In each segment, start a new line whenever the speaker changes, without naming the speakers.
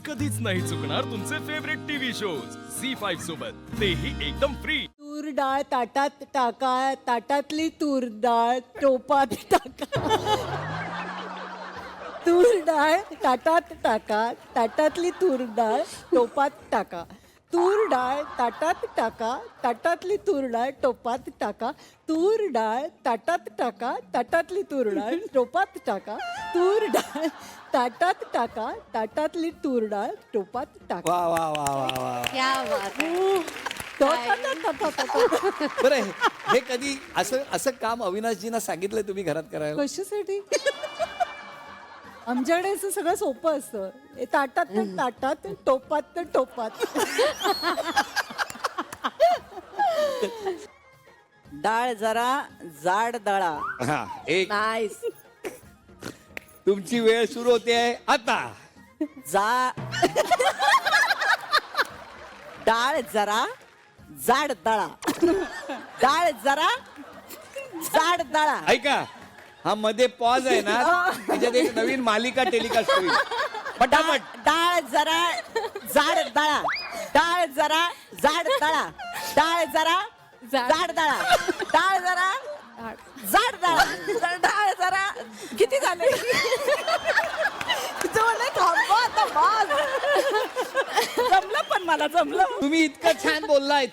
कधीच नाही चुकणार तुमचे फेवरेट टीव्ही शोज झी5 सोबत, तेही एकदम फ्री.
तूर डाळ ताटात टाका, ताटातली तूर डाळ टोपात टाका. तूर डाळ ताटात टाका, ताटातली तूर डाळ टोपात टाका. तूर डाळ ताटात टाका, ताटातली तूर डाळ टोपात टाका. तूर डाळ ताटात टाका, ताटातली तूर डाळ टोपात टाका. तूर डाळ ताटात टाका, ताटातली तूर डाळ टोपात टाका.
वा वा वा वा वा.
क्या बात है.
बरं हे कधी असं असं काम अविनाशजींना सांगितलंय तुम्ही घरात करायला?
कशासाठी? आमच्याकडे असं सगळं सोपं असतं. ताटात तर ताटात, टोपात तर टोपात.
डाळ जरा जाड दळा.
हा, एक
नाईस.
तुमची वेळ सुरू होते आता.
जा डाळ जरा जाड दळा. डाळ जरा जाड दळा.
ऐका, हा मध्ये पॉज आहे ना, त्याच्यात एक नवीन मालिका टेलिकास्ट होईल. पटापट.
डाळ जरा जाड दळा. डाळ जरा जाड दळा. डाळ जरा जाड दळा. डाळ जरा जाड दळा. डाळ जरा किती झाले? थांबा आता बाज. जमलं, पण मला जमलं.
तुम्ही इतकं छान बोललायत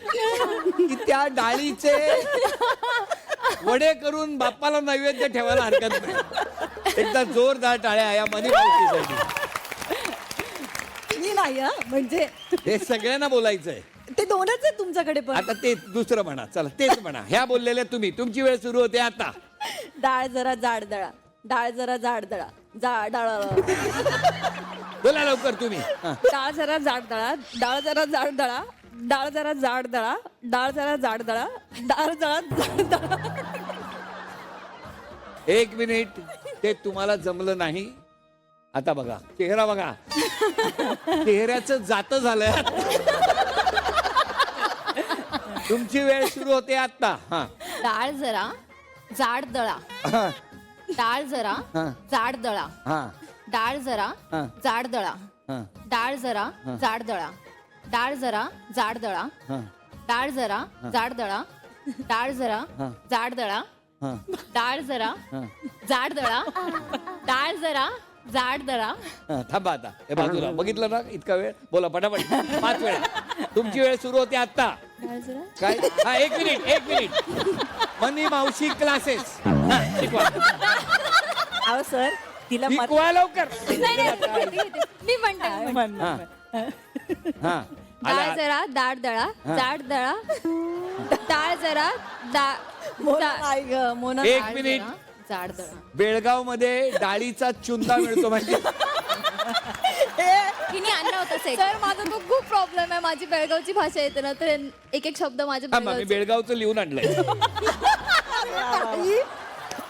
की त्या डाळीचे वडे करून बाप्पाला नैवेद्य ठेवायला हरकत नाही. एकदा जोरदार टाळ्या या मनी मावशीसाठी.
मी नाही हं, म्हणजे
हे सगळ्यांना बोलायचंय.
ते दोनच आहे तुमच्याकडे पण.
आता ते दुसरं म्हणा. चला तेच म्हणा. ह्या बोललेल्या तुम्ही. तुमची वेळ सुरू होते आता.
डाळ जरा जाड दळा. डाळ जरा जाड दळा. डाळ
बोला लवकर तुम्ही. हा.
डाळ जरा जाड दळा. डाळ जरा जाड दळा. डाळ जरा जाड दळा. डाळ जरा जाड दळा. डाळ जरा जाड दळा.
एक मिनिट. ते तुम्हाला जमलं नाही. आता बघा चेहरा बघा. चेहऱ्याचं जात झालंय. तुमची वेळ सुरू होते आता. हा.
डाळ जरा जाड दळा.
हा.
डाळ जरा
हा.
जाड दळा.
हा.
डाळ जरा
हा.
जाड दळा.
हा.
डाळ जरा जाड दळा. डाळ जरा जाड दळा.
हा.
डाळ जरा जाड दळा. डाळ जरा
हा.
जाड दळा.
हा.
डाळ जरा
हा.
जाड दळा. डाळ जरा जाड दळा.
हा, थांबा आता. हे बाजूला बघितलं ना इतका वेळ. बोला पटापट. 5 वेळा. तुमची वेळ सुरू होते आता.
डाळ जरा
काय? हा, एक मिनिट. मनी मावशी क्लासेस शिकवा.
अहो सर, तिला मत
शिकवा लवकर.
मी म्हणते.
हा. हा.
डाळ
आला.
जरा दाड दळा. जाड दळा. डाळ जरा
मोना नाही ग, मोना.
एक मिनिट.
जाड दळा.
बेळगाव मध्ये डाळीचा चुंदा मिळतो म्हणजे.
तिने आणला होता सर. माझा तो खूप प्रॉब्लेम आहे. माझी बेळगावची भाषा येते ना, तर एक एक शब्द माझ्या
थांबा, मी बेळगावचं लिहून आणलंय.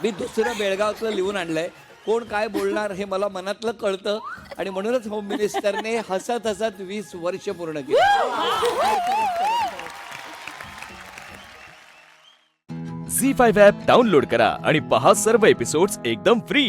मी दुसरं बेळगावचं लिहून आणलंय. कोण काय बोलणार हे मला मनातलं कळतं आणि म्हणूनच होम मिनिस्टरने हसत हसत 20 वर्ष पूर्ण केली.
झी5 ॲप डाउनलोड करा आणि पहा सर्व एपिसोड्स एकदम फ्री.